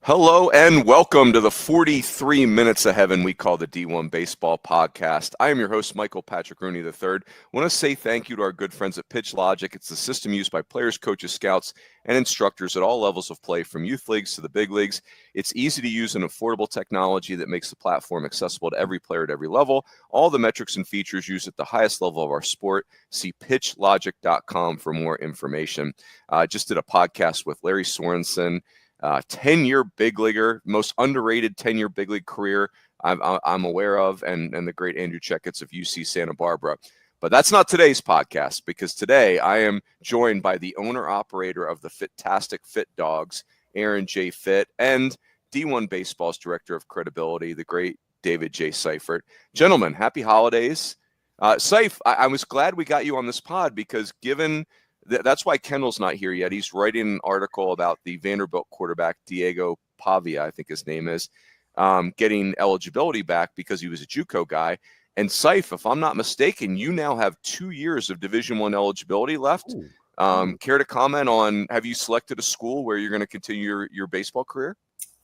Hello and welcome to the 43 Minutes of Heaven we call the D1Baseball Podcast. I am your host, Michael Patrick Rooney III. I want to say thank you to our good friends at Pitch Logic. It's the system used by players, coaches, scouts, and instructors at all levels of play, from youth leagues to the big leagues. It's easy to use and affordable technology that makes the platform accessible to every player at every level. All the metrics and features used at the highest level of our sport. See pitchlogic.com for more information. I just did a podcast with Larry Sorensen. 10-year big leaguer, most underrated 10-year big league career I'm aware of, and the great Andrew Checketts of UC Santa Barbara. But that's not today's podcast, because today I am joined by the owner-operator of the Fitt-tastic Fitt Dogs, Aaron J. Fitt, and D1Baseball's director of credibility, the great David J. Seifert. Gentlemen, happy holidays. Seif, I was glad we got you on this pod, because given that's why Kendall's not here yet. He's writing an article about the Vanderbilt quarterback, Diego Pavia, I think his name is, getting eligibility back because he was a JUCO guy. And Seif, if I'm not mistaken, you now have 2 years of Division I eligibility left. Care to comment on, have you selected a school where you're going to continue your baseball career?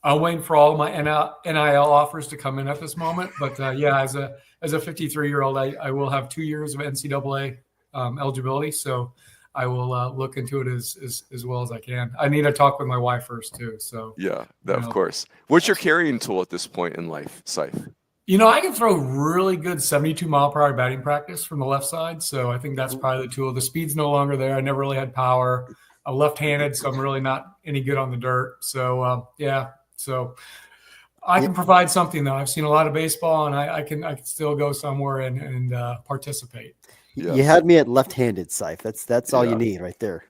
I'm waiting for all of my NIL offers to come in at this moment. But yeah, as a 53-year-old, I will have 2 years of NCAA eligibility. So I will look into it as well as I can. I need to talk with my wife first too. So yeah, of course. What's your carrying tool at this point in life, Seif? I can throw really good 72-mile-per-hour batting practice from the left side. So I think that's probably the tool. The speed's no longer there. I never really had power. I'm left-handed, so I'm really not any good on the dirt. So yeah, so I can provide something though. I've seen a lot of baseball, and I can still go somewhere and participate. Yes. You had me at left-handed, Seif. That's all you need right there.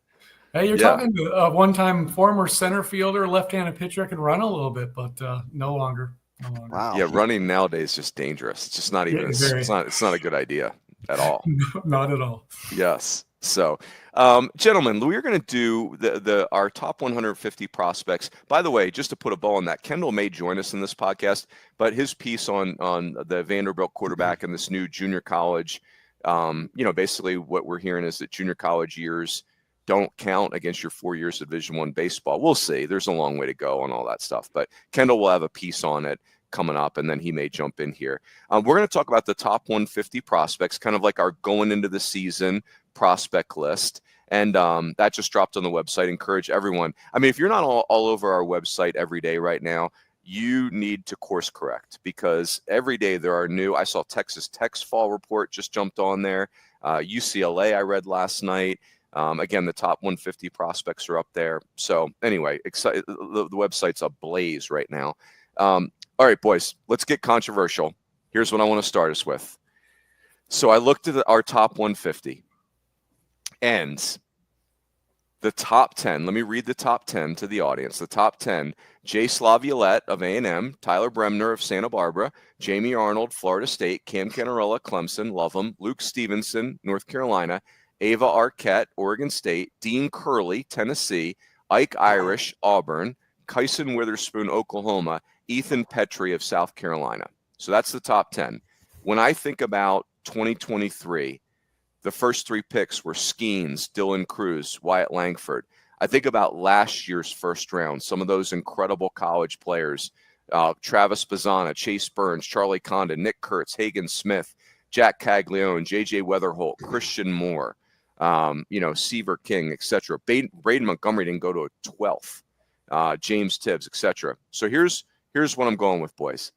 Hey, you're talking to a one-time former center fielder, left-handed pitcher. I can run a little bit, but no longer. Wow. Yeah, running nowadays is just dangerous. It's just not even. It's not a good idea at all. No, not at all. Yes. So, gentlemen, we're going to do our top 150 prospects. By the way, just to put a bow on that, Kendall may join us in this podcast, but his piece on the Vanderbilt quarterback and this new junior college. Basically what we're hearing is that junior college years don't count against your 4 years of Division I baseball. We'll see. There's a long way to go on all that stuff, but Kendall will have a piece on it coming up, and then he may jump in here. We're going to talk about the top 150 prospects, kind of like our going into the season prospect list. And that just dropped on the website. Encourage everyone. I mean, if you're not all over our website every day right now, you need to course correct, because every day there are new. I saw Texas Tech's fall report just jumped on there. UCLA I read last night. Again, the top 150 prospects are up there. So anyway, the website's ablaze right now. All right, boys, let's get controversial. Here's what I want to start us with. So I looked at our top 150, and the top 10, let me read the top 10 to the audience. The top 10, Jace Laviolette of A&M, Tyler Bremner of Santa Barbara, Jamie Arnold, Florida State, Cam Canarella, Clemson, love him, Luke Stevenson, North Carolina, Ava Arquette, Oregon State, Dean Curley, Tennessee, Ike Irish, Auburn, Kyson Witherspoon, Oklahoma, Ethan Petrie of South Carolina. So that's the top 10. When I think about 2023, the first three picks were Skeens, Dylan Cruz, Wyatt Langford. I think about last year's first round, some of those incredible college players, Travis Bazzana, Chase Burns, Charlie Condon, Nick Kurtz, Hagen Smith, Jack Caglione, J.J. Weatherholt, Christian Moore, Seaver King, etc. Braden Montgomery didn't go to a 12th, James Tibbs, etc. So here's what I'm going with, boys.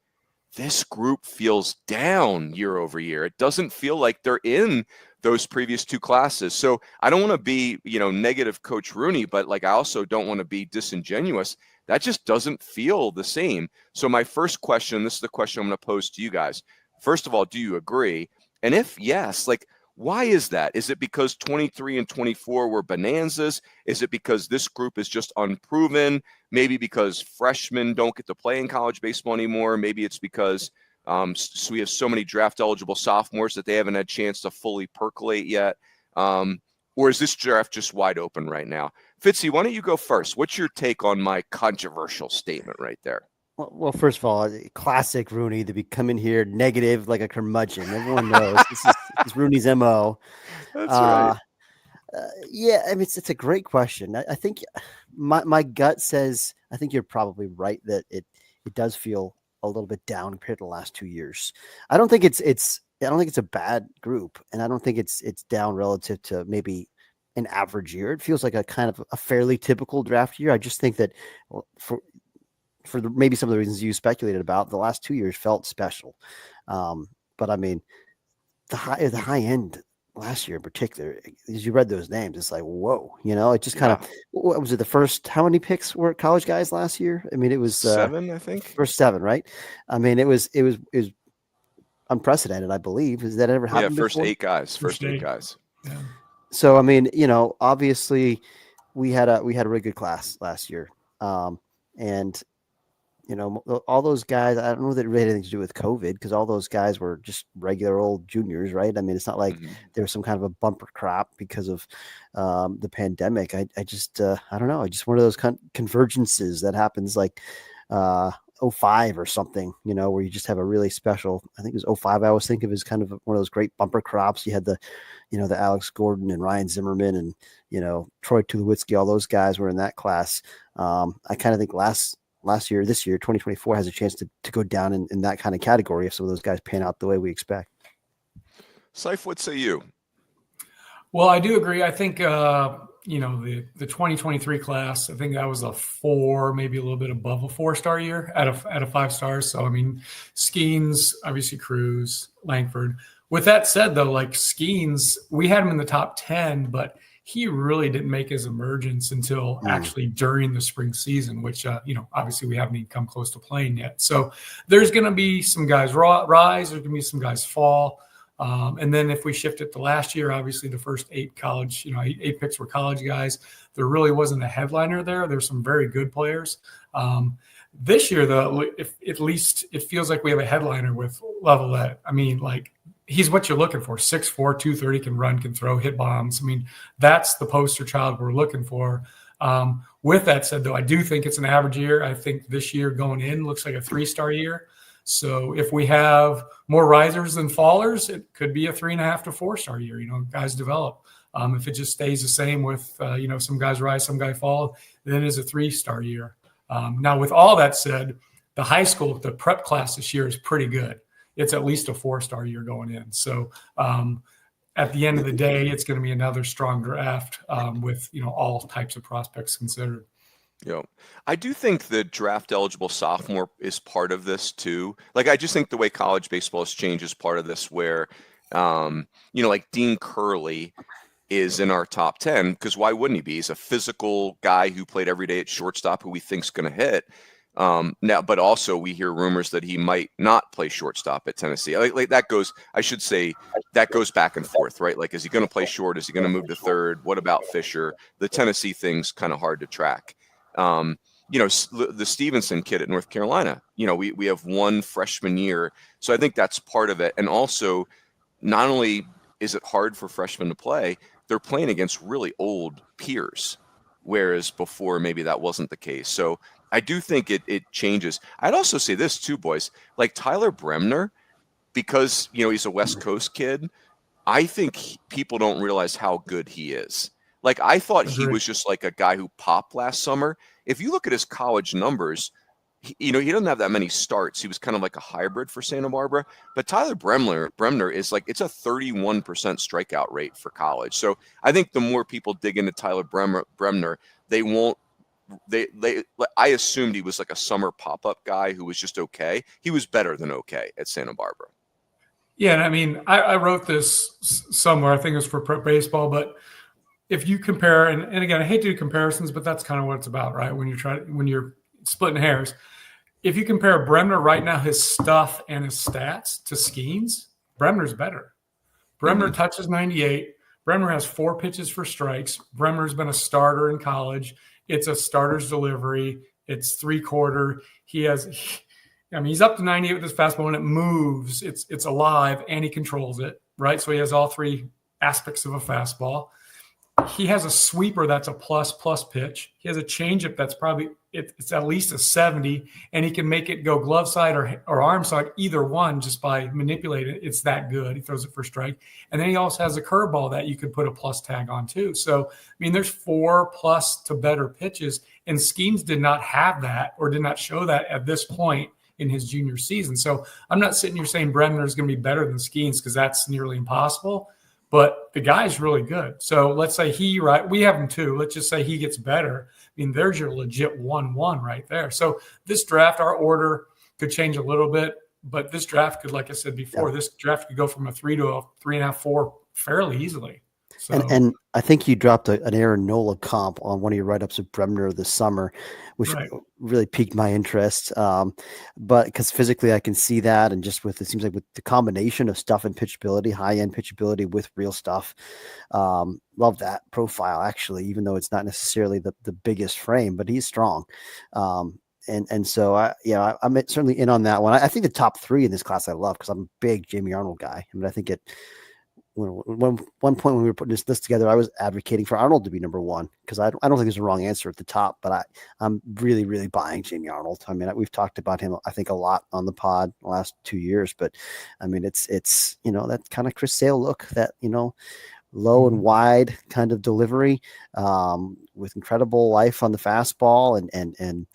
This group feels down year over year. It doesn't feel like they're in those previous two classes. So I don't want to be, negative Coach Rooney, but I also don't want to be disingenuous. That just doesn't feel the same. So my first question, this is the question I'm going to pose to you guys. First of all, do you agree? And if yes, why is that? Is it because 23 and 24 were bonanzas? Is it because this group is just unproven? Maybe because freshmen don't get to play in college baseball anymore. Maybe it's because so we have so many draft eligible sophomores that they haven't had a chance to fully percolate yet. Or is this draft just wide open right now? Fitzy, why don't you go first? What's your take on my controversial statement right there? Well, first of all, classic Rooney to be coming here negative like a curmudgeon. Everyone knows this is Rooney's MO. That's right. Yeah, I mean, it's a great question. I think my gut says I think you're probably right that it does feel a little bit down compared to the last 2 years. I don't think it's I don't think it's a bad group, and I don't think it's down relative to maybe an average year. It feels like a kind of a fairly typical draft year. I just think that for maybe some of the reasons you speculated about, the last 2 years felt special. But I mean, the high end last year in particular, as you read those names, it's like, whoa, it just kind of, what was it? The first, how many picks were college guys last year? I mean, it was 7, I think. First 7, right? I mean, it was unprecedented, I believe. Has that ever happened? Yeah, first before? 8 guys. First 8 guys. Yeah. So I mean, obviously, we had a really good class last year, and all those guys. I don't know that it really had anything to do with COVID, because all those guys were just regular old juniors, right? I mean, it's not like there was some kind of a bumper crop because of the pandemic. I just I don't know. I just one of those convergences that happens like 05 or something, where you just have a really special, I think it was 05. I always think of as kind of one of those great bumper crops. You had the Alex Gordon and Ryan Zimmerman and, Troy Tulowitzki, all those guys were in that class. I kind of think this year, 2024 has a chance to go down in that kind of category if some of those guys pan out the way we expect. Seif, what say you? Well, I do agree. I think, the 2023 class, I think that was a 4, maybe a little bit above a 4-star year at a 5 stars. So, I mean, Skeens, obviously Cruz, Langford. With that said, though, like Skeens, we had him in the top 10, but he really didn't make his emergence until actually during the spring season, which, obviously we haven't even come close to playing yet. So there's going to be some guys rise. There's going to be some guys fall. And then if we shift it to last year, obviously the first 8 college, 8 picks were college guys. There really wasn't a headliner there. There's some very good players. This year, though, at least it feels like we have a headliner with Levelette. I mean, like, he's what you're looking for. 6'4", 230, can run, can throw, hit bombs. I mean, that's the poster child we're looking for. With that said, though, I do think it's an average year. I think this year going in looks like a 3-star year. So if we have more risers than fallers, it could be a 3.5 to 4-star year. Guys develop. If it just stays the same with, some guys rise, some guys fall, then it is a 3-star year. Now, with all that said, the high school, the prep class this year is pretty good. It's at least a 4-star year going in. So at the end of the day, it's going to be another strong draft with, all types of prospects considered. Yeah, I do think the draft eligible sophomore is part of this too. Like, I just think the way college baseball has changed is part of this, where, like Dean Curley is in our top 10, because why wouldn't he be? He's a physical guy who played every day at shortstop, who we think's going to hit. Now, but also we hear rumors that he might not play shortstop at Tennessee. Like that goes, I should say, that goes back and forth, right? Like, is he going to play short? Is he going to move to third? What about Fisher? The Tennessee thing's kind of hard to track. The Stevenson kid at North Carolina, we have one freshman year. So I think that's part of it. And also, not only is it hard for freshmen to play, they're playing against really old peers, whereas before maybe that wasn't the case. So I do think it changes. I'd also say this too, boys, like Tyler Bremner, because, he's a West Coast kid, I think people don't realize how good he is. Like, I thought he was just like a guy who popped last summer. If you look at his college numbers, he doesn't have that many starts. He was kind of like a hybrid for Santa Barbara. But Tyler Bremner is like, it's a 31% strikeout rate for college. So I think the more people dig into Tyler Bremner, they won't. I assumed he was like a summer pop-up guy who was just okay. He was better than okay at Santa Barbara. Yeah, and I mean, I wrote this somewhere. I think it was for Prep Baseball, but if you compare, and again, I hate to do comparisons, but that's kind of what it's about, right? When you're splitting hairs. If you compare Bremner right now, his stuff and his stats to Skeens, Bremner's better. Bremner touches 98. Bremner has 4 pitches for strikes. Bremner's been a starter in college. It's a starter's delivery. It's 3/4. He's up to 98 with his fastball. When it moves, it's alive, and he controls it, right? So he has all 3 aspects of a fastball. He has a sweeper that's a plus pitch. He has a changeup that's probably it's at least a 70, and he can make it go glove side or arm side, either one, just by manipulating it. It's that good. He throws it for strike. And then he also has a curveball that you could put a plus tag on too. So, I mean, there's 4+ to better pitches, and Skeens did not have that or did not show that at this point in his junior season. So I'm not sitting here saying Bremner is going to be better than Skeens, because that's nearly impossible. But the guy's really good. So let's say we have him too. Let's just say he gets better. I mean, there's your legit 1-1 right there. So this draft, our order could change a little bit, but this draft could, like I said before, this draft could go from a 3 to a 3.5, 4 fairly easily. So. And I think you dropped an Aaron Nola comp on one of your write-ups of Bremner this summer, which really piqued my interest. But because physically I can see that, and just it seems like with the combination of stuff and pitchability, high-end pitchability with real stuff, love that profile actually, even though it's not necessarily the biggest frame, but he's strong. And so I'm certainly in on that one. I think the top 3 in this class I love, because I'm a big Jamie Arnold guy. I mean, I think one point when we were putting this list together, I was advocating for Arnold to be number 1, because I don't think there's a wrong answer at the top, but I'm really, really buying Jamie Arnold. I mean, we've talked about him, I think, a lot on the pod the last 2 years, but I mean, it's that kind of Chris Sale look, that, low and wide kind of delivery, with incredible life on the fastball, and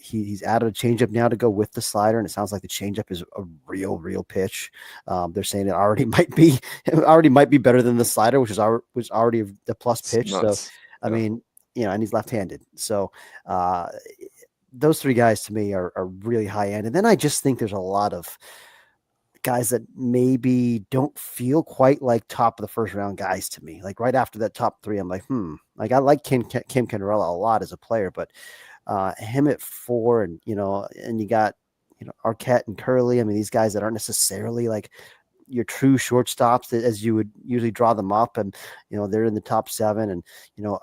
he's added a changeup now to go with the slider, and it sounds like the changeup is a real pitch. They're saying it already might be better than the slider, which was already the plus pitch. So I mean, and he's left-handed. So those 3 guys to me are really high end, and then I just think there's a lot of guys that maybe don't feel quite like top of the first round guys to me. Like right after that top 3, I'm like, like I like Kim Candrella a lot as a player, but him at 4, and you got Arquette and Curley. I mean, these guys that aren't necessarily like your true shortstops as you would usually draw them up, and they're in the top 7, and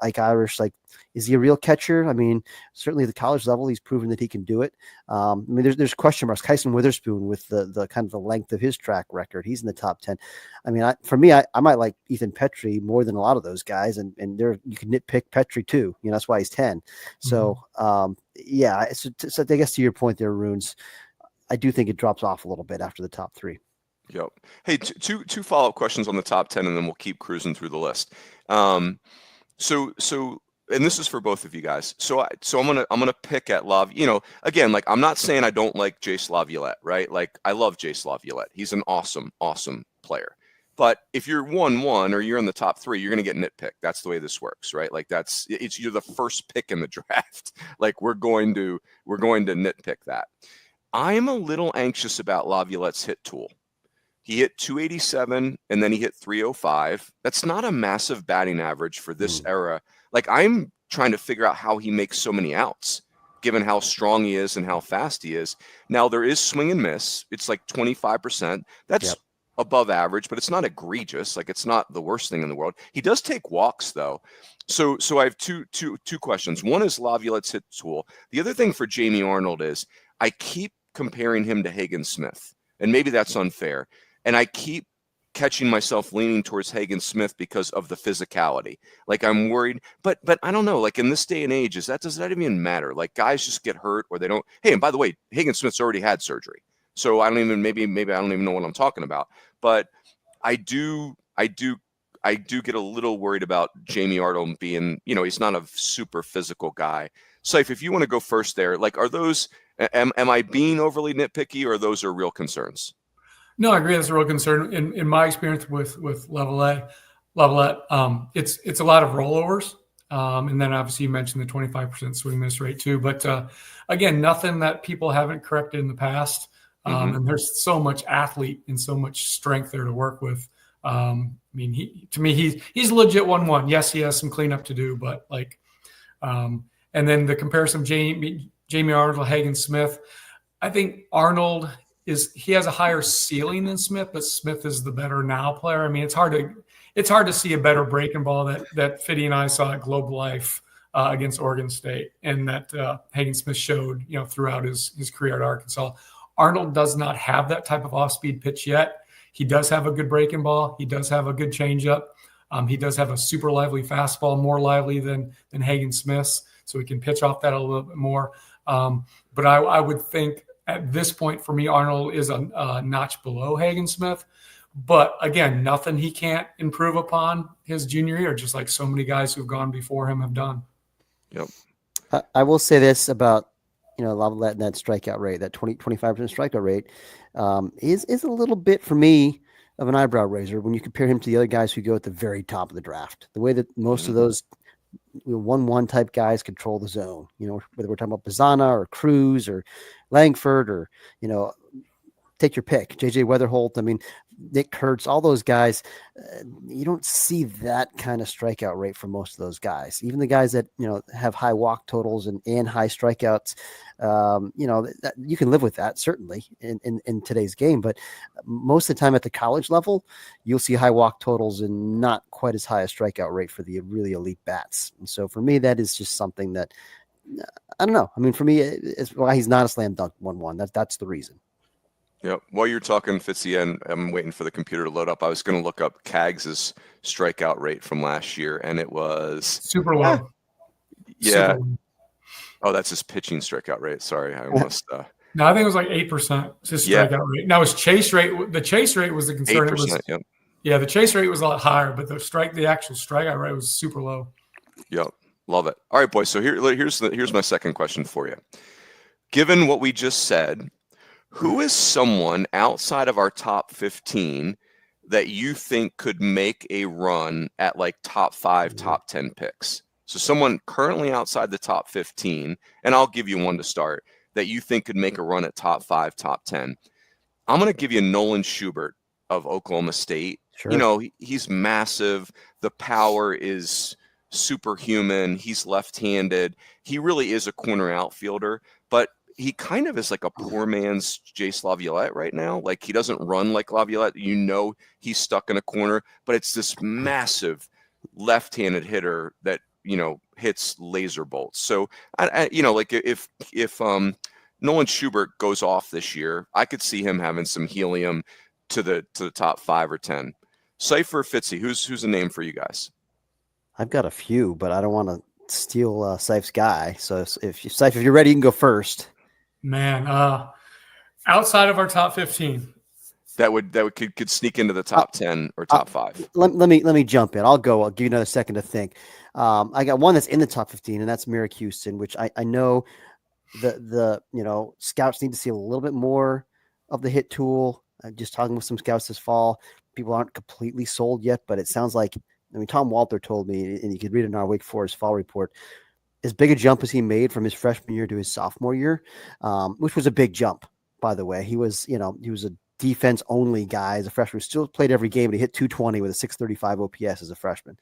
Ike Irish, like, is he a real catcher? I mean, certainly at the college level, he's proven that he can do it. I mean, there's question marks. Kyson Witherspoon, with the kind of the length of his track record, he's in the top 10. I mean, for me, I might like Ethan Petrie more than a lot of those guys, and you can nitpick Petrie too. that's why he's 10. So so I guess to your point there, Runes, I do think it drops off a little bit after the top 3. Yep. Hey, two follow-up questions on the top 10, and then we'll keep cruising through the list. So, and this is for both of you guys. So I'm gonna pick at again, like, I'm not saying I don't like Jace Laviolette, right? Like, I love Jace Laviolette. He's an awesome player. But if you're 1-1 or you're in the top 3, you're gonna get nitpicked. That's the way this works, right? Like, you're the first pick in the draft. Like, we're going to nitpick that. I am a little anxious about Laviolette's hit tool. He hit 287, and then he hit 305. That's not a massive batting average for this era. Like, I'm trying to figure out how he makes so many outs, given how strong he is and how fast he is. Now, there is swing and miss. It's like 25%. That's above average, but it's not egregious. Like, it's not the worst thing in the world. He does take walks, though. So I have two questions. One is Laviolette's hit tool. The other thing for Jamie Arnold is I keep comparing him to Hagen Smith, and maybe that's unfair. And I keep catching myself leaning towards Hagen Smith because of the physicality. Like, I'm worried, but I don't know, like, in this day and age, does that even matter? Like, guys just get hurt, or they don't. Hey, and by the way, Hagen Smith's already had surgery. So maybe I don't even know what I'm talking about. But I do get a little worried about Jamie Arnold being, he's not a super physical guy. Saif, if you want to go first there, like, are those, am I being overly nitpicky, or those are real concerns? No, I agree. That's a real concern. In my experience with Laviolette, it's a lot of rollovers. And then obviously you mentioned the 25% swing miss rate too. But again, nothing that people haven't corrected in the past. And there's so much athlete and so much strength there to work with. I mean, he's a legit 1-1. Yes, he has some cleanup to do, but and then the comparison of Jamie Arnold, Hagen Smith, I think Arnold he has a higher ceiling than Smith, but Smith is the better now player. I mean, it's hard to see a better breaking ball that Fitty and I saw at Globe Life against Oregon State, and that Hagen Smith showed, throughout his career at Arkansas. Arnold does not have that type of off-speed pitch yet. He does have a good breaking ball. He does have a good changeup. He does have a super lively fastball, more lively than Hagen Smith's, so he can pitch off that a little bit more. But I would think at this point for me, Arnold is a notch below Hagen Smith. But again, nothing he can't improve upon his junior year, just like so many guys who've gone before him have done. Yep. I will say this about, Laviolette and that strikeout rate, that 25% strikeout rate, is a little bit for me of an eyebrow raiser when you compare him to the other guys who go at the very top of the draft. The way that most of those 1-1 type guys control the zone, whether we're talking about Bazzana or Cruz or Langford or, take your pick, JJ Weatherholt. I mean, Nick Kurtz, all those guys, you don't see that kind of strikeout rate for most of those guys. Even the guys that, have high walk totals and high strikeouts, that, you can live with that certainly in today's game. But most of the time at the college level, you'll see high walk totals and not quite as high a strikeout rate for the really elite bats. And so for me, that is just something that, I don't know. I mean, for me, it's why he's not a slam dunk 1-1. That's the reason. Yeah. While you're talking, Fitzy, and I'm waiting for the computer to load up, I was going to look up Kaggs' strikeout rate from last year, and it was super low. Yeah. Super low. Oh, that's his pitching strikeout rate. Sorry, I almost. No, I think it was like 8%. It's his strikeout rate. Now his chase rate. The chase rate was the concern. 8%. Yep. Yeah, the chase rate was a lot higher, but the actual strikeout rate was super low. Yep. Love it. All right, boys. So here's my second question for you. Given what we just said, who is someone outside of our top 15 that you think could make a run at like top 5, top 10 picks? So someone currently outside the top 15, and I'll give you one to start, that you think could make a run at top 5, top 10. I'm going to give you Nolan Schubert of Oklahoma State. Sure. He's massive. The power is superhuman. He's left-handed. He really is a corner outfielder, but he kind of is like a poor man's Jace Laviolette right now. Like, he doesn't run like Laviolette. He's stuck in a corner, but it's this massive left-handed hitter that, hits laser bolts. So, if Nolan Schubert goes off this year, I could see him having some helium to the top 5 or 10. Seifert, Fitzy, who's a name for you guys? I've got a few, but I don't want to steal Seif's guy. So if you're ready, you can go first. Man, outside of our top 15, that could sneak into the top 10 or top 5. Let me jump in. I'll give you another second to think. I got one that's in the top 15, and that's Merrick Houston, which I know the scouts need to see a little bit more of the hit tool. Just talking with some scouts this fall, people aren't completely sold yet, but it sounds like, Tom Walter told me, and you could read it in our Wake Forest fall report, as big a jump as he made from his freshman year to his sophomore year, which was a big jump, by the way. He was a defense only guy as a freshman, still played every game, but he hit 220 with a 635 OPS as a freshman.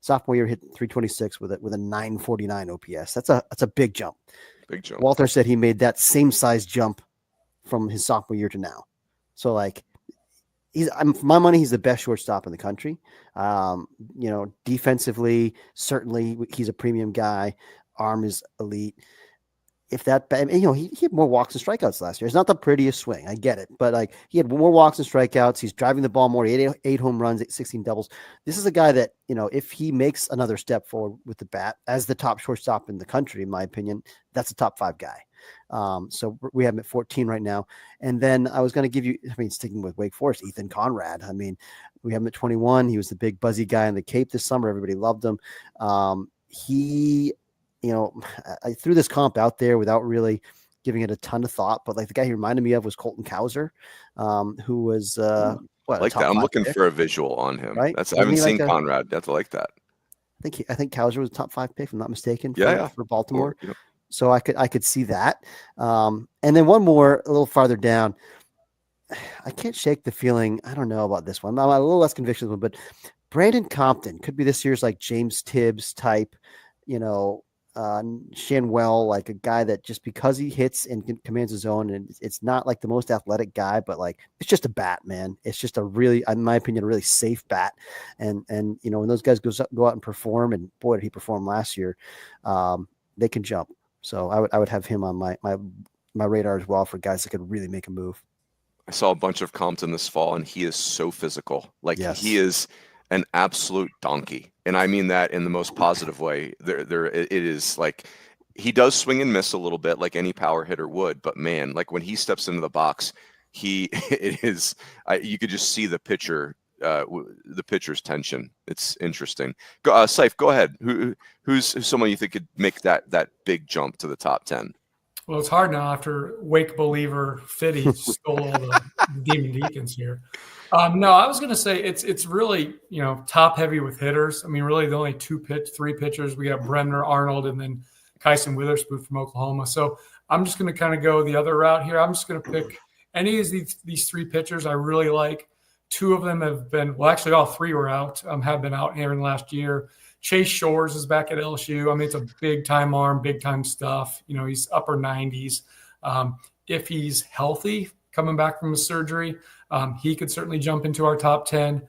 Sophomore year hit 326 with a 949 OPS. That's a big jump. Big jump. Walter said he made that same size jump from his sophomore year to now. So for my money, he's the best shortstop in the country. Defensively, certainly he's a premium guy. Arm is elite. If that, he had more walks and strikeouts last year. It's not the prettiest swing. I get it. But he had more walks and strikeouts. He's driving the ball more, 8 home runs, 16 doubles. This is a guy that, if he makes another step forward with the bat as the top shortstop in the country, in my opinion, that's a top 5 guy. So we have him at 14 right now. And then I was going to give you, sticking with Wake Forest, Ethan Conrad. We have him at 21. He was the big buzzy guy in the Cape this summer. Everybody loved him. I threw this comp out there without really giving it a ton of thought, but the guy he reminded me of was Colton Cowser, who was I like that. I'm looking for a visual on him. Right? I haven't seen Conrad. That's like that. I think Cowser was a top 5 pick, if I'm not mistaken, for Baltimore. Yep. So I could see that. And then one more a little farther down. I can't shake the feeling. I don't know about this one. I'm a little less conviction, but Brandon Compton could be this year's James Tibbs type, Shanwell, like a guy that just because he hits and commands his own, and it's not the most athletic guy, but it's just a bat, man. It's just a really, in my opinion, a really safe bat. And when those guys go out and perform, and boy, did he perform last year, they can jump. So I would have him on my radar as well for guys that could really make a move. I saw a bunch of Compton this fall, and he is so physical. Yes. He is. an absolute donkey. And I mean that in the most positive way. It is like, he does swing and miss a little bit like any power hitter would, but man, like when he steps into the box, you could just see the pitcher's tension. It's interesting. Seif, go ahead. Who's someone you think could make that big jump to the top 10? Well, it's hard now after Wake believer Fitty stole all the Demon Deacons here. No, I was going to say it's really, top heavy with hitters. I mean, really the only three pitchers. We got Bremner, Arnold, and then Kyson Witherspoon from Oklahoma. So I'm just going to kind of go the other route here. I'm just going to pick any of these three pitchers I really like. Two of them have been, well, actually all three were out, have been out here in the last year. Chase Shores is back at LSU. I mean, it's a big-time arm, big-time stuff. He's upper 90s. If he's healthy, coming back from his surgery, he could certainly jump into our top 10.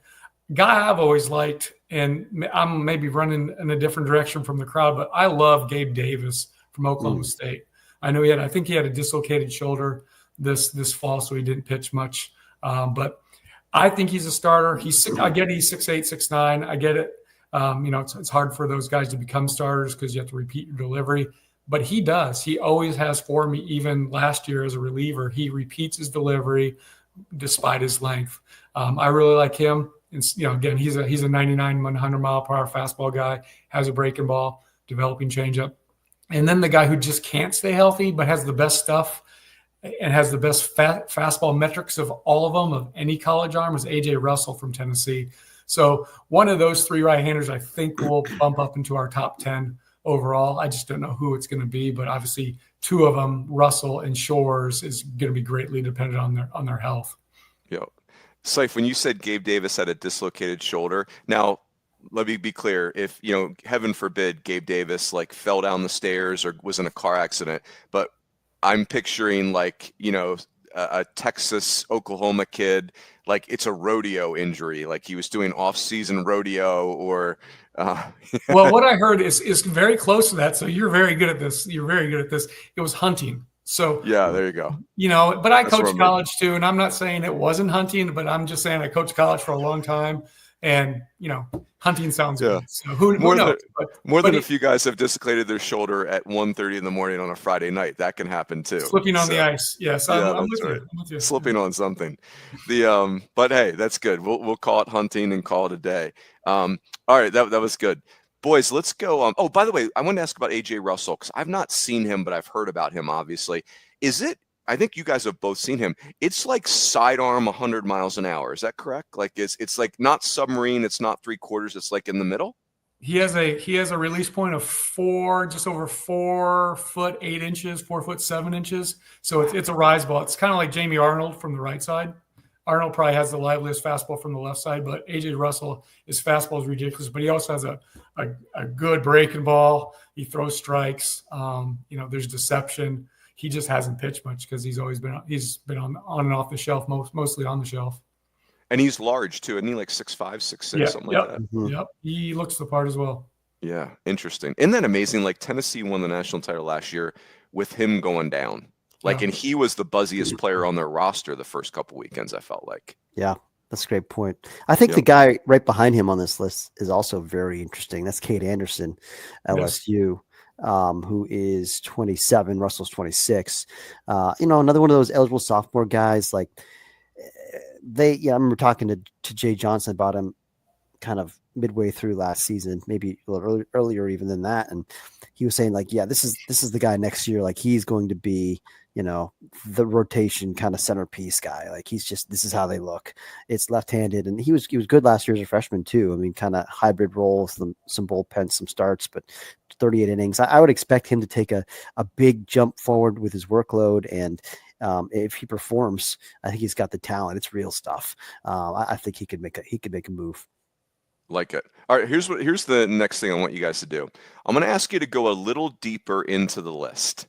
Guy I've always liked, and I'm maybe running in a different direction from the crowd, but I love Gabe Davis from Oklahoma State. I know I think he had a dislocated shoulder this fall, so he didn't pitch much. But I think he's a starter. I get he's 6'8", 6'9". I get it. It's hard for those guys to become starters because you have to repeat your delivery. But he does. He always has for me, even last year as a reliever. He repeats his delivery despite his length. I really like him. And, again, he's a 99, 100 mile per hour fastball guy, has a breaking ball, developing changeup. And then the guy who just can't stay healthy but has the best stuff and has the best fastball metrics of all of them, of any college arm, is A.J. Russell from Tennessee. So one of those three right-handers I think will bump up into our top 10 overall. I just don't know who it's going to be, but obviously two of them, Russell and Shores, is going to be greatly dependent on their health. Yeah. Seif, when you said Gabe Davis had a dislocated shoulder, now let me be clear. If, heaven forbid, Gabe Davis fell down the stairs or was in a car accident, but I'm picturing a Texas, Oklahoma kid, it's a rodeo injury, like he was doing off-season rodeo or Well, what I heard is very close to that. So you're very good at this. It was hunting. So yeah, there you go. But I coached college too, and I'm not saying it wasn't hunting, but I'm just saying I coached college for a long time, and hunting sounds good. So who knows? More than a few guys have dislocated their shoulder at 1:30 in the morning on a Friday night. That can happen too. Slipping on the ice. Yes, I'm with you. Slipping on something. But hey, that's good. We'll call it hunting and call it a day. All right, that was good. Boys, let's go. Oh, by the way, I wanted to ask about A.J. Russell because I've not seen him, but I've heard about him, obviously. I think you guys have both seen him. It's like sidearm 100 miles an hour. Is that correct? It's like not submarine. It's not 3/4. It's like in the middle. He has a release point of just over 4 foot 8 inches, 4 foot 7 inches. So it's a rise ball. It's kind of like Jamie Arnold from the right side. Arnold probably has the liveliest fastball from the left side, but A.J. Russell, his fastball is ridiculous, but he also has a good breaking ball. He throws strikes. There's deception. He just hasn't pitched much because he's been on and off the shelf, mostly on the shelf. And he's large too, isn't he? Like 6'5", 6'6", something like that. Mm-hmm. Yep, he looks the part as well. Yeah, interesting. Isn't that amazing? Like Tennessee won the national title last year with him going down. And he was the buzziest player on their roster the first couple weekends, I felt like. Yeah, that's a great point. I think the guy right behind him on this list is also very interesting. That's Kade Anderson, LSU, who is 27. Russell's 26. Another one of those eligible sophomore guys. I remember talking to Jay Johnson about him kind of midway through last season, maybe a little earlier even than that. And he was saying this is the guy next year. He's going to be, the rotation kind of centerpiece guy. This is how they look. It's left-handed. And he was good last year as a freshman too. I mean, kind of hybrid role, some bullpen, some starts, but 38 innings. I would expect him to take a big jump forward with his workload. And if he performs, I think he's got the talent. It's real stuff. I think he could make a move. Like it. All right, here's the next thing I want you guys to do. I'm going to ask you to go a little deeper into the list.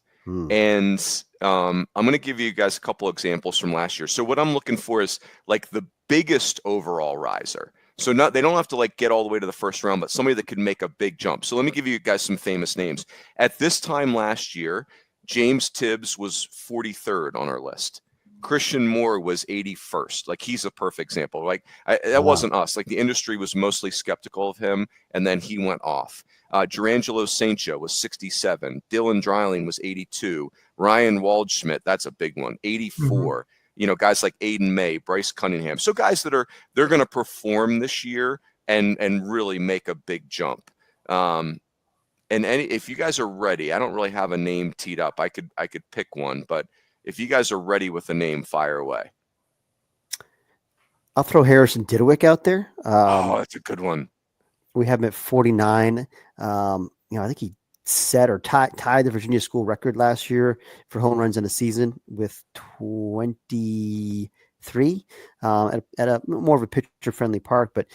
And I'm going to give you guys a couple examples from last year. So what I'm looking for is the biggest overall riser. So they don't have to get all the way to the first round, but somebody that could make a big jump. So let me give you guys some famous names. At this time last year, James Tibbs was 43rd on our list. Christian Moore was 81st. Like, he's a perfect example. Like, that wasn't us. Like, the industry was mostly skeptical of him, and then he went off. Gerangelo St. Joe was 67. Dylan Dreiling was 82. Ryan Waldschmidt, that's a big one, 84. Guys like Aiden May, Bryce Cunningham. So guys they're going to perform this year and really make a big jump. If you guys are ready, I don't really have a name teed up. I could pick one, but if you guys are ready with a name, fire away. I'll throw Harrison Didowick out there. That's a good one. We have him at 49. I think he set or tied the Virginia school record last year for home runs in a season with 23 at a more of a pitcher-friendly park. But,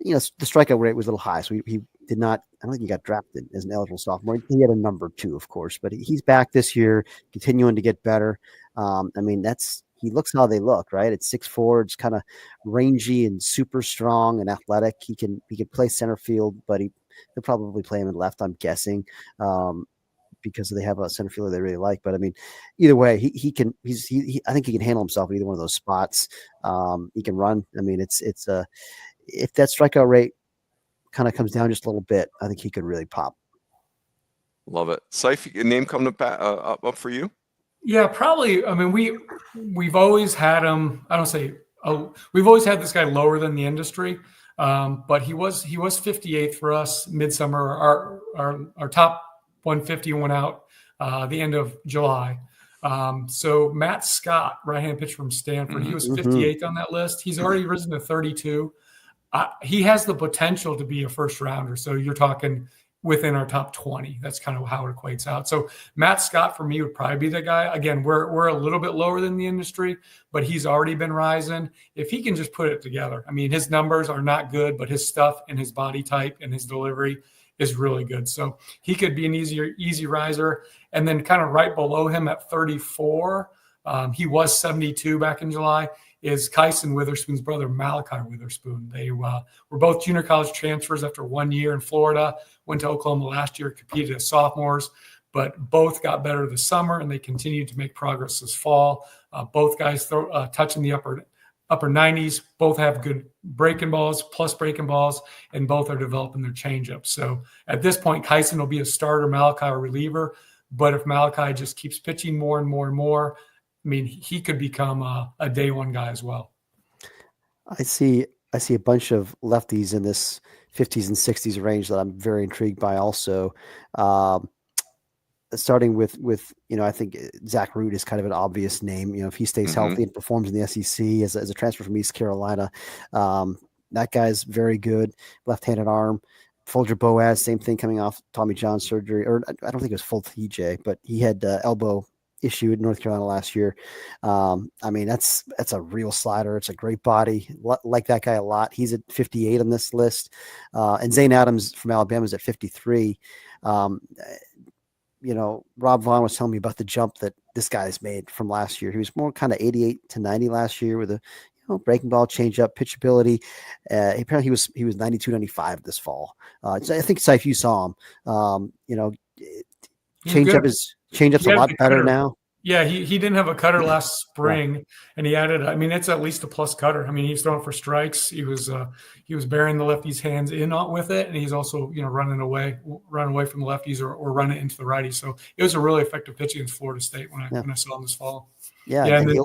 the strikeout rate was a little high, so he did not – I don't think he got drafted as an eligible sophomore. He had a number 2, of course, but he's back this year, continuing to get better. He looks how they look, right? It's 6'4", it's kind of rangy and super strong and athletic. He can play center field, but they'll probably play him in left, I'm guessing, because they have a center fielder they really like. But either way, I think he can handle himself in either one of those spots. He can run. If that strikeout rate kind of comes down just a little bit, I think he could really pop. Love it. Seif, a name coming up for you? Yeah, probably. We've always had him. We've always had this guy lower than the industry, but he was 58th for us midsummer. Our top 150 went out the end of July. So Matt Scott, right-hand pitcher from Stanford, he was 58th on that list. He's already risen to 32. He has the potential to be a first rounder. So you're talking within our top 20. That's kind of how it equates out. So Matt Scott for me would probably be the guy. Again, we're a little bit lower than the industry, but he's already been rising. If he can just put it together, his numbers are not good, but his stuff and his body type and his delivery is really good. So he could be an easy riser. And then kind of right below him at 34, he was 72 back in July, is Kyson Witherspoon's brother, Malachi Witherspoon. They were both junior college transfers after 1 year in Florida, went to Oklahoma last year, competed as sophomores, but both got better this summer, and they continued to make progress this fall. Both guys touching the upper 90s, both have good breaking balls, plus breaking balls, and both are developing their changeup. So at this point, Kyson will be a starter, Malachi a reliever, but if Malachi just keeps pitching more and more and more, he could become a day one guy as well. I see a bunch of lefties in this 50s and 60s range that I'm very intrigued by also. Starting with I think Zach Root is kind of an obvious name. If he stays healthy and performs in the SEC as a transfer from East Carolina, that guy's very good. Left-handed arm. Folger Boaz, same thing, coming off Tommy John surgery, or I don't think it was full TJ, but he had elbow issue in North Carolina last year. That's a real slider. It's a great body. Like that guy a lot. He's at 58 on this list. And Zane Adams from Alabama is at 53. Rob Vaughn was telling me about the jump that this guy's made from last year. He was more kind of 88 to 90 last year with a breaking ball, changeup, pitchability. Apparently he was 92, 95 this fall. I think Seif, you saw him. Changeup's a lot better now. Yeah, he didn't have a cutter last spring, and he added. It's at least a plus cutter. He's throwing for strikes. He was burying the lefties' hands in with it, and he's also running away from the lefties or running into the righties. So it was a really effective pitch against Florida State when I saw him this fall. Yeah, and then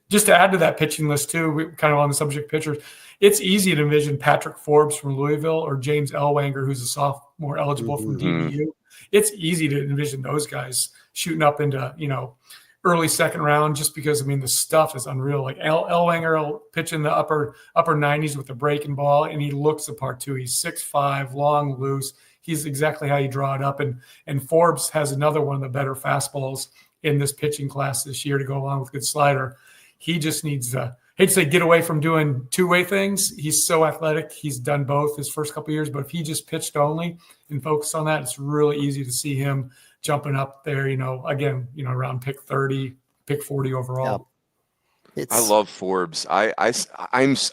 just to add to that pitching list too, we kind of on the subject of pitchers. It's easy to envision Patrick Forbes from Louisville or James Ellwanger, who's a sophomore eligible from DBU. It's easy to envision those guys shooting up into, early second round just because, the stuff is unreal. Like Ellwanger will pitch in the upper 90s with a breaking ball, and he looks the part too. He's 6'5", long, loose. He's exactly how you draw it up. And Forbes has another one of the better fastballs in this pitching class this year to go along with good slider. He just needs to, hate to say, get away from doing two-way things. He's so athletic. He's done both his first couple of years, but if he just pitched only and focused on that, it's really easy to see him jumping up there, around pick 30, pick 40 overall. Yeah. I love Forbes. I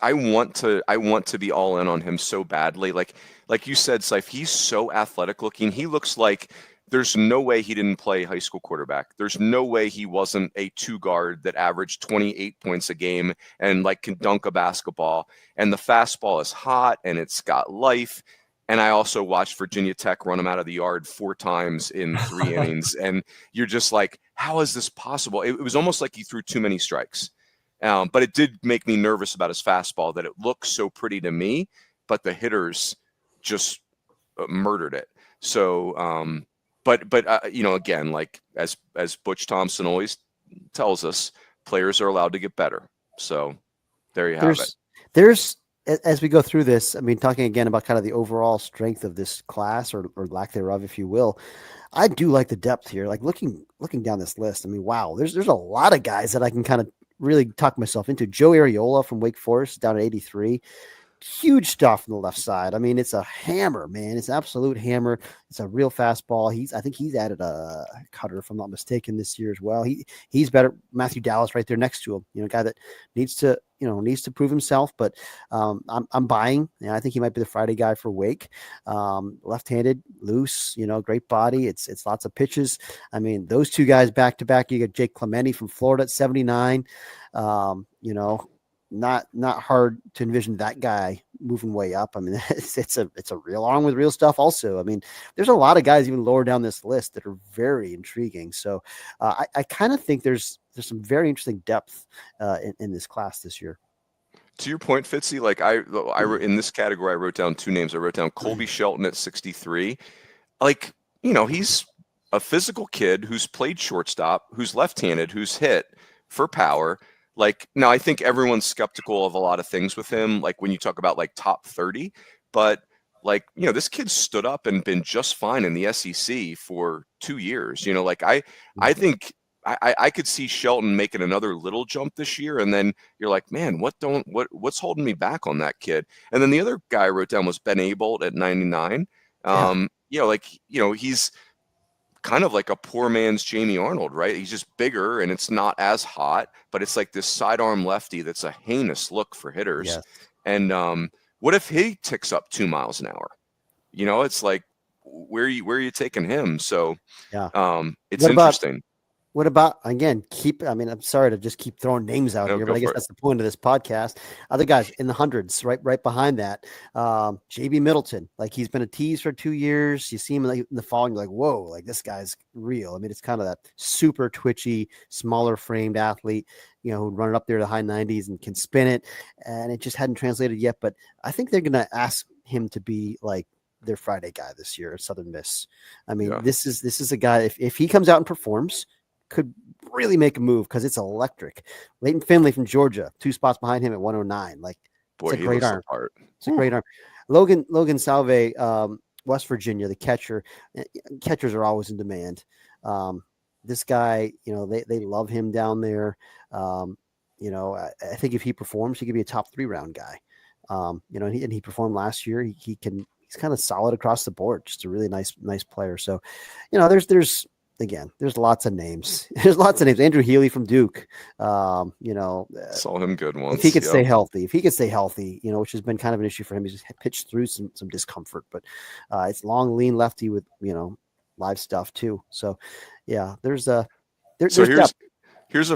want to be all in on him so badly. Like you said, Seif, he's so athletic looking. He looks like there's no way he didn't play high school quarterback. There's no way he wasn't a 2-guard that averaged 28 points a game and like can dunk a basketball. And the fastball is hot and it's got life. And I also watched Virginia Tech run him out of the yard 4 times in 3 innings. And you're just like, how is this possible? It was almost like he threw too many strikes. But it did make me nervous about his fastball, that it looks so pretty to me, but the hitters just murdered it. So, but again, like as Butch Thompson always tells us, players are allowed to get better. So there you have it. There's, as we go through this, I mean, talking again about kind of the overall strength of this class or lack thereof, if you will, I do like the depth here. Like looking down this list, I mean, wow, there's a lot of guys that I can kind of really talk myself into. Joe Areola from Wake Forest down at 83. Huge stuff on the left side. I mean, it's a hammer, man. It's an absolute hammer. It's a real fastball. I think he's added a cutter, if I'm not mistaken, this year as well. He's better. Matthew Dallas right there next to him. A guy that needs to prove himself. But I'm buying. And I think he might be the Friday guy for Wake. Left-handed, loose. Great body. It's lots of pitches. I mean, those 2 guys back to back. You got Jake Clemente from Florida at 79. Not hard to envision that guy moving way up. I mean, it's a real arm with real stuff also. I mean, there's a lot of guys even lower down this list that are very intriguing. So I kind of think there's some very interesting depth in this class this year. To your point, Fitzy, like I in this category, I wrote down 2 names. I wrote down Colby Shelton at 63. Like, he's a physical kid who's played shortstop, who's left-handed, who's hit for power. Like, now I think everyone's skeptical of a lot of things with him, like when you talk about like top 30, but like, this kid stood up and been just fine in the SEC for 2 years. Like I think I could see Shelton making another little jump this year. And then you're like, man, what's holding me back on that kid? And then the other guy I wrote down was Ben Abelt at 99. He's kind of like a poor man's Jamie Arnold, right? He's just bigger and it's not as hot, but it's like this sidearm lefty that's a heinous look for hitters. Yes. And what if he ticks up 2 miles an hour? It's like, where are you taking him? So it's interesting. What about, again, I'm sorry to just keep throwing names out here, but I guess that's the point of this podcast. Other guys in the hundreds, right behind that. JB Middleton, like he's been a tease for 2 years. You see him in the fall and you're like, whoa, like this guy's real. I mean, it's kind of that super twitchy, smaller framed athlete, who'd run it up there to the high 90s and can spin it. And it just hadn't translated yet, but I think they're going to ask him to be like their Friday guy this year at Southern Miss. I mean, this is a guy, if he comes out and performs, could really make a move because it's electric. Leighton Finley from Georgia, 2 spots behind him at 109. Like, boy, it's a great arm. It's a great arm. Logan Salve, West Virginia, the catcher. Catchers are always in demand. This guy, they love him down there. I think if he performs, he could be a top 3 round guy. And he performed last year. He's kind of solid across the board. Just a really nice player. So, there's lots of names. Andrew Healy from Duke. Saw him good once. If he could stay healthy, which has been kind of an issue for him. He's just pitched through some discomfort, but it's long, lean lefty with, live stuff too. So here's a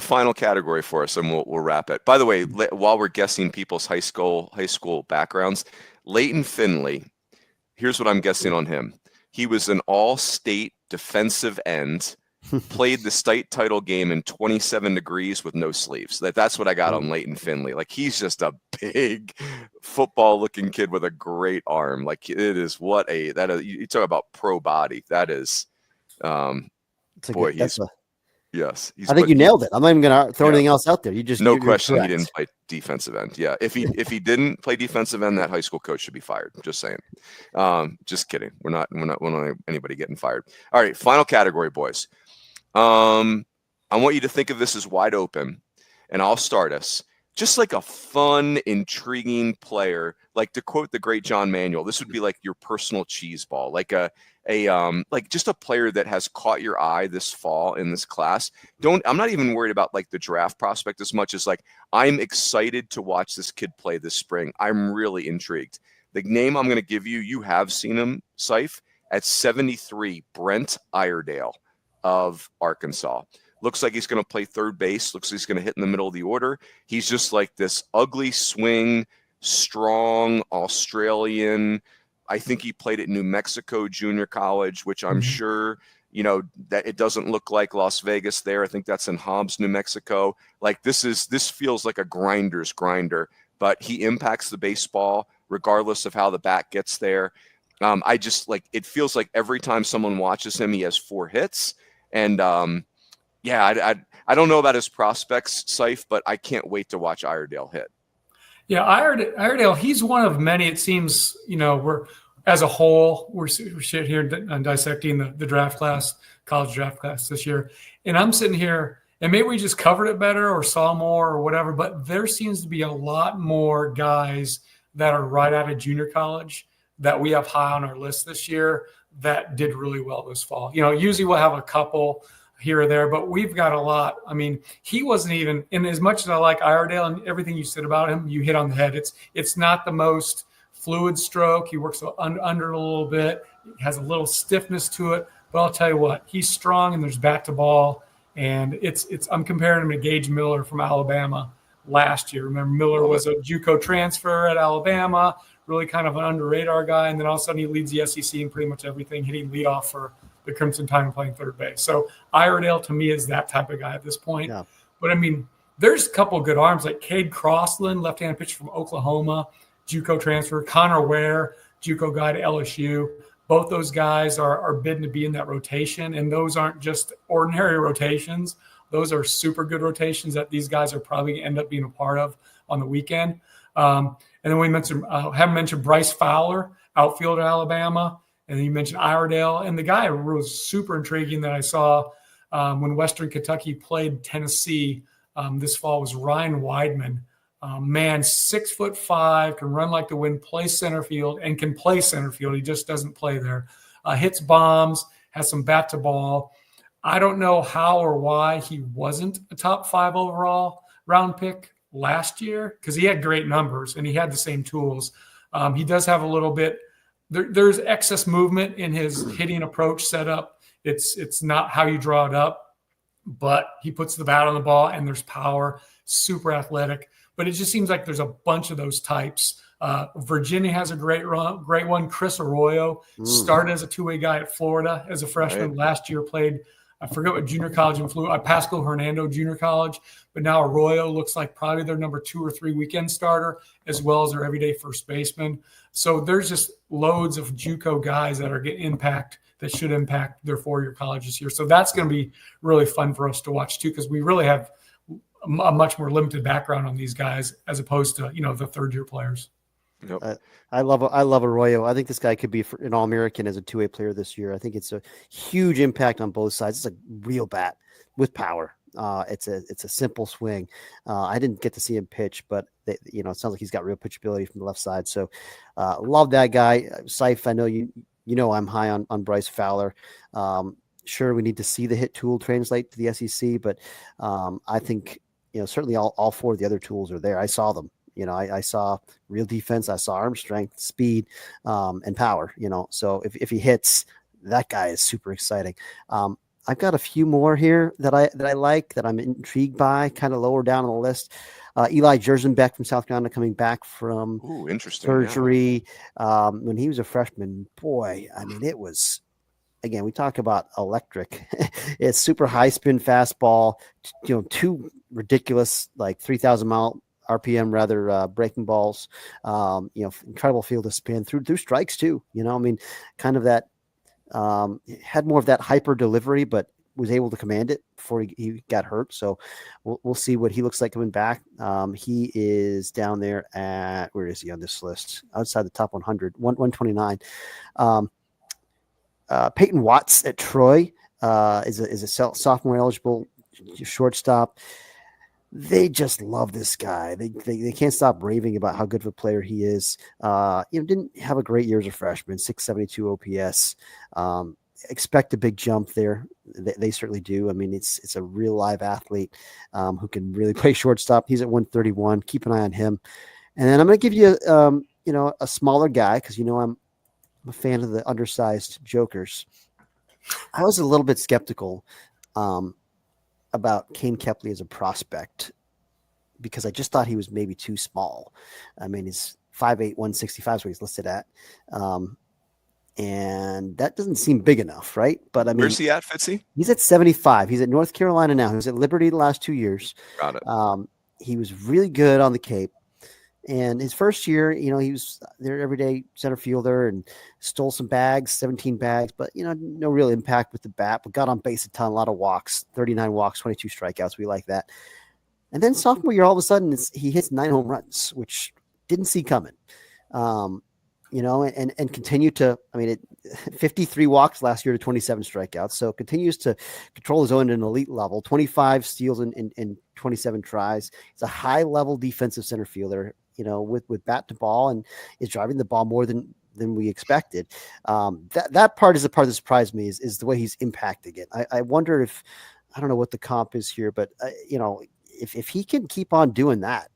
final category for us and we'll wrap it. By the way, while we're guessing people's high school backgrounds, Leighton Finley, here's what I'm guessing on him. He was an all-state defensive end, played the state title game in 27 degrees with no sleeves. That's what I got on Leighton Finley. Like, he's just a big football-looking kid with a great arm. Like, it is you talk about pro body. That is, yes. I think you nailed it. I'm not even going to throw anything else out there. No question he didn't play defensive end. Yeah. If he didn't play defensive end, that high school coach should be fired. Just saying. Just kidding. We're not anybody getting fired. All right. Final category, boys. I want you to think of this as wide open, and I'll start us. Just like a fun, intriguing player, like to quote the great John Manuel, this would be like your personal cheese ball, like like just a player that has caught your eye this fall in this class. I'm not even worried about like the draft prospect as much as like, I'm excited to watch this kid play this spring. I'm really intrigued. The name I'm going to give you have seen him, Seif, At 73, Brent Iredale of Arkansas. Looks like he's going to play third base. Looks like he's going to hit in the middle of the order. He's just like this ugly swing, strong Australian. I think he played at New Mexico Junior College, which I'm sure, that it doesn't look like Las Vegas there. I think that's in Hobbs, New Mexico. Like this feels like a grinder's grinder, but he impacts the baseball regardless of how the bat gets there. I just it feels like every time someone watches him, he has 4 hits. And I don't know about his prospects, Seif, but I can't wait to watch Iredale hit. Yeah, Iredale, he's one of many. It seems, we're as a whole, we're sitting here dissecting the draft class, college draft class this year. And I'm sitting here, and maybe we just covered it better or saw more or whatever, but there seems to be a lot more guys that are right out of junior college that we have high on our list this year that did really well this fall. Usually we'll have a couple here or there, but we've got a lot. I mean, he wasn't even, and as much as I like Iredale and everything you said about him, you hit on the head. It's not the most fluid stroke. He works under a little bit, has a little stiffness to it, but I'll tell you what, he's strong and there's bat to ball. And I'm comparing him to Gage Miller from Alabama last year. Remember, Miller was a JUCO transfer at Alabama, really kind of an under radar guy. And then all of a sudden he leads the SEC in pretty much everything, hitting leadoff for the Crimson Tide and playing third base. So Iredale to me is that type of guy at this point. Yeah. But I mean, there's a couple of good arms like Kade Crossland, left-handed pitcher from Oklahoma, JUCO transfer. Connor Ware, JUCO guy to LSU. Both those guys are bidding to be in that rotation, and those aren't just ordinary rotations. Those are super good rotations that these guys are probably going to end up being a part of on the weekend. And then we haven't mentioned Bryce Fowler, outfielder at Alabama. And then you mentioned Iredale. And the guy who was super intriguing that I saw when Western Kentucky played Tennessee this fall was Ryan Weidman. 6'5", can run like the wind, play center field, and can play center field. He just doesn't play there. Hits bombs, has some bat to ball. I don't know how or why he wasn't a top 5 overall round pick last year because he had great numbers and he had the same tools. He does have a little bit. There's excess movement in his hitting approach setup. It's not how you draw it up, but he puts the bat on the ball and there's power, super athletic. But it just seems like there's a bunch of those types. Virginia has a great one. Chris Arroyo started as a two-way guy at Florida as a freshman. Last year played, I forget what junior college in Florida, Pasco Hernando Junior College. But now Arroyo looks like probably their number 2 or 3 weekend starter, as well as their everyday first baseman. So there's just loads of JUCO guys that are getting that should impact their 4-year college this year. So that's going to be really fun for us to watch too, because we really have a much more limited background on these guys as opposed to, the third-year players. Yep. I love Arroyo. I think this guy could be an All-American as a two-way player this year. I think it's a huge impact on both sides. It's a real bat with power. It's a simple swing. I didn't get to see him pitch, but it sounds like he's got real pitchability from the left side. So love that guy. Seif, I know you know I'm high on Bryce Fowler. Sure, we need to see the hit tool translate to the SEC, but I think certainly all 4 of the other tools are there. I saw them. I saw real defense. I saw arm strength, speed, and power. So if he hits, that guy is super exciting. I've got a few more here that I like, that I'm intrigued by, kind of lower down on the list. Eli Jersenbeck from South Carolina coming back from surgery. Yeah. When he was a freshman, boy, I mean, it was, again, we talk about electric. It's super high spin fastball, 2 ridiculous, like 3,000 mile RPM rather breaking balls, incredible field of spin through strikes too. Kind of that, had more of that hyper delivery, but was able to command it before he got hurt. So we'll see what he looks like coming back. He is down there at, where is he on this list? Outside the top 100, 129. Peyton Watts at Troy is a sophomore eligible shortstop. They just love this guy. They can't stop raving about how good of a player he is. Didn't have a great year as a freshman, 672 OPS. Expect a big jump there. They certainly do. I mean, it's a real live athlete who can really play shortstop. He's at 131. Keep an eye on him. And then I'm going to give you, a smaller guy because I'm I'm a fan of the undersized jokers. I was a little bit skeptical about Kane Kepley as a prospect because I just thought he was maybe too small. I mean, he's 5'8", 165 is what he's listed at. And that doesn't seem big enough, right? But I mean, where's he at, Fitzy? He's at 75. He's at North Carolina now. He was at Liberty the last 2 years. Got it. He was really good on the Cape. And his first year, he was their everyday center fielder and stole some bags, 17 bags, but, no real impact with the bat, but got on base a ton, a lot of walks, 39 walks, 22 strikeouts. We like that. And then sophomore year, all of a sudden, he hits 9 home runs, which didn't see coming. And continue to, 53 walks last year to 27 strikeouts. So continues to control his own at an elite level, 25 steals in 27 tries. He's a high level defensive center fielder, with bat to ball, and is driving the ball more than we expected. That part is the part that surprised me is the way he's impacting it. I wonder if, I don't know what the comp is here, but if he can keep on doing that,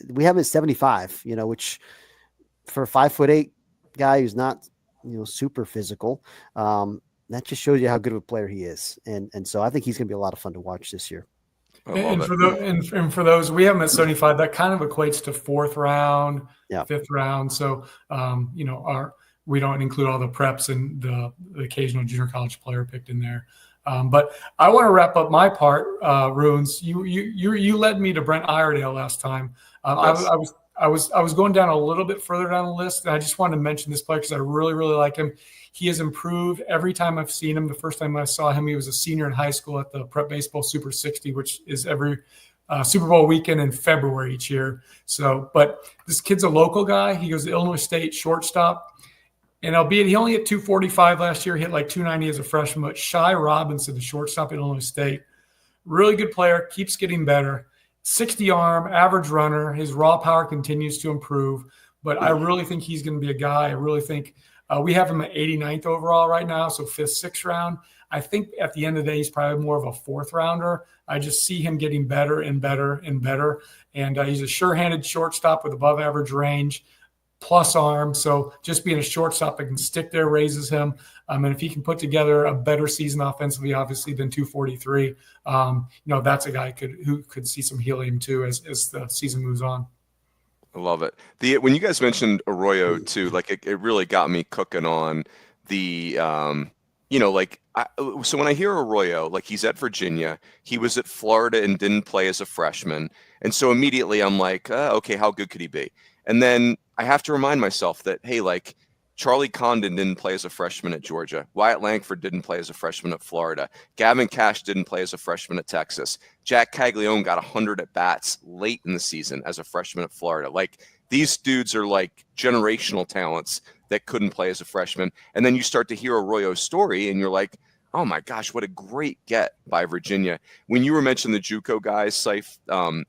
we have him at 75, which for a 5'8" guy who's not, super physical, that just shows you how good of a player he is. And so I think he's going to be a lot of fun to watch this year. And for those, we have him at 75. That kind of equates to 4th round, 5th round. So, we don't include all the preps and the occasional junior college player picked in there. But I want to wrap up my part, Runes. You led me to Brent Iredale last time. Yes. I was going down a little bit further down the list, and I just wanted to mention this player because I really, really like him. He has improved every time I've seen him. The first time I saw him, he was a senior in high school at the Prep Baseball Super 60, which is every Super Bowl weekend in February each year. So, but this kid's a local guy. He goes to Illinois State shortstop. And albeit he only hit 245 last year, hit like 290 as a freshman, but Shai Robinson, the shortstop at Illinois State, really good player, keeps getting better. 60 arm, average runner. His raw power continues to improve. But I really think he's going to be a guy. I really think we have him at 89th overall right now, so 5th, 6th round. I think at the end of the day, he's probably more of a 4th rounder. I just see him getting better and better and better. And he's a sure-handed shortstop with above average range, plus arm. So just being a shortstop that can stick there raises him. And if he can put together a better season offensively, obviously, than 243, that's a guy who could see some helium too as the season moves on. I love it. When you guys mentioned Arroyo too, like it really got me cooking on the, so when I hear Arroyo, like he's at Virginia, he was at Florida and didn't play as a freshman. And so immediately I'm like, okay, how good could he be? And then I have to remind myself that, hey, like Charlie Condon didn't play as a freshman at Georgia. Wyatt Langford didn't play as a freshman at Florida. Gavin Cash didn't play as a freshman at Texas. Jack Caglione got 100 at bats late in the season as a freshman at Florida. Like these dudes are like generational talents that couldn't play as a freshman. And then you start to hear Arroyo's story and you're like, oh my gosh, what a great get by Virginia. When you were mentioning the JUCO guys, Seif,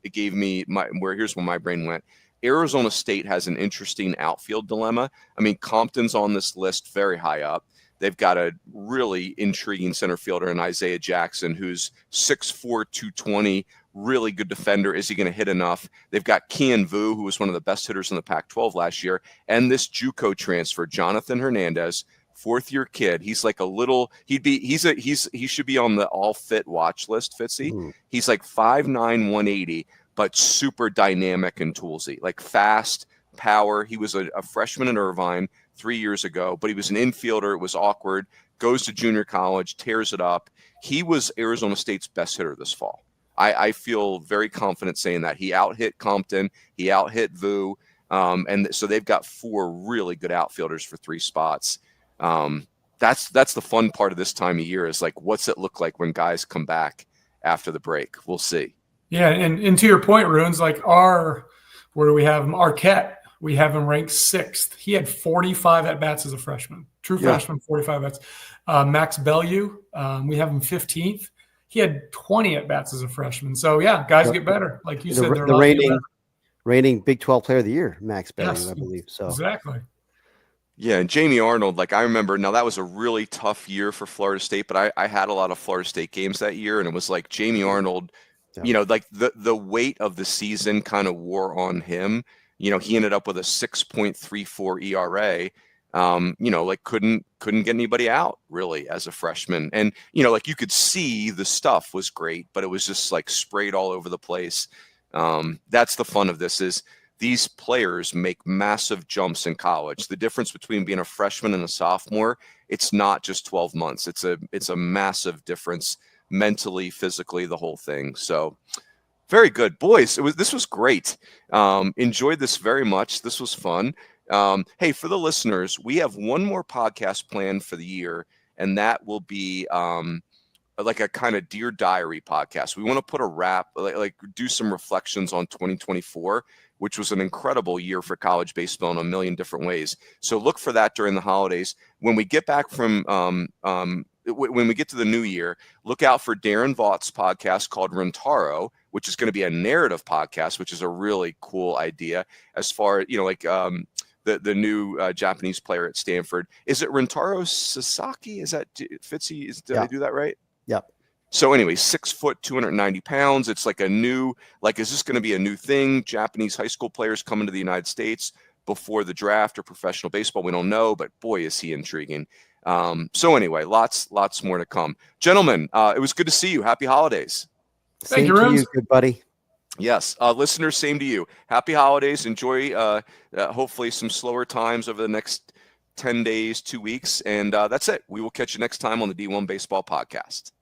it gave me here's where my brain went. Arizona State has an interesting outfield dilemma. I mean, Compton's on this list very high up. They've got a really intriguing center fielder in Isaiah Jackson, who's 6'4", 220, really good defender. Is he going to hit enough? They've got Kian Vu, who was one of the best hitters in the Pac-12 last year, and this JUCO transfer, Jonathan Hernandez, 4th-year kid. He's like he should be on the all fit watch list, Fitzy. Mm. He's like 5'9", 180. But super dynamic and toolsy, like fast, power. He was a freshman at Irvine 3 years ago, but he was an infielder. It was awkward. Goes to junior college, tears it up. He was Arizona State's best hitter this fall. I feel very confident saying that. He out-hit Compton. He out-hit Vu. And so they've got 4 really good outfielders for 3 spots. That's the fun part of this time of year is like, what's it look like when guys come back after the break? We'll see. Yeah, and to your point, Runes, like where do we have him? Arquette, we have him ranked 6th. He had 45 at-bats as a freshman. True freshman, 45 at-bats. Max Bellew, we have him 15th. He had 20 at-bats as a freshman. So, yeah, guys get better. Like you said, they're the reigning Big 12 Player of the Year, Max Bellew, yes, I believe. So exactly. Yeah, and Jamie Arnold, like I remember, now that was a really tough year for Florida State, but I had a lot of Florida State games that year, and it was like Jamie Arnold – like the weight of the season kind of wore on him. he ended up with a 6.34 ERA. Like couldn't get anybody out really as a freshman. And, like you could see the stuff was great, but it was just like sprayed all over the place. That's the fun of this is these players make massive jumps in college. The difference between being a freshman and a sophomore, it's not just 12 months. It's a massive difference mentally, physically, the whole thing. So very good, boys. This was great. Enjoyed this very much. This was fun. Hey, for the listeners, we have one more podcast planned for the year, and that will be like a kind of Dear Diary podcast. We want to put a wrap, like do some reflections on 2024, which was an incredible year for college baseball in a million different ways. So look for that during the holidays. When we get back from when we get to the new year, look out for Darren Vaught's podcast called Rentaro, which is going to be a narrative podcast, which is a really cool idea as far as, the new Japanese player at Stanford. Is it Rentaro Sasaki? Is that Fitzy? Did I do that right? Yep. So anyway, 6 foot, 290 pounds. It's like is this going to be a new thing? Japanese high school players coming to the United States before the draft or professional baseball? We don't know, but boy, is he intriguing. So anyway, lots more to come. Gentlemen, it was good to see you. Happy holidays. Thank you, to Rooms. you, good buddy. Yes. Listeners, same to you. Happy holidays. Enjoy hopefully some slower times over the next 10 days, 2 weeks. And that's it. We will catch you next time on the D1 Baseball Podcast.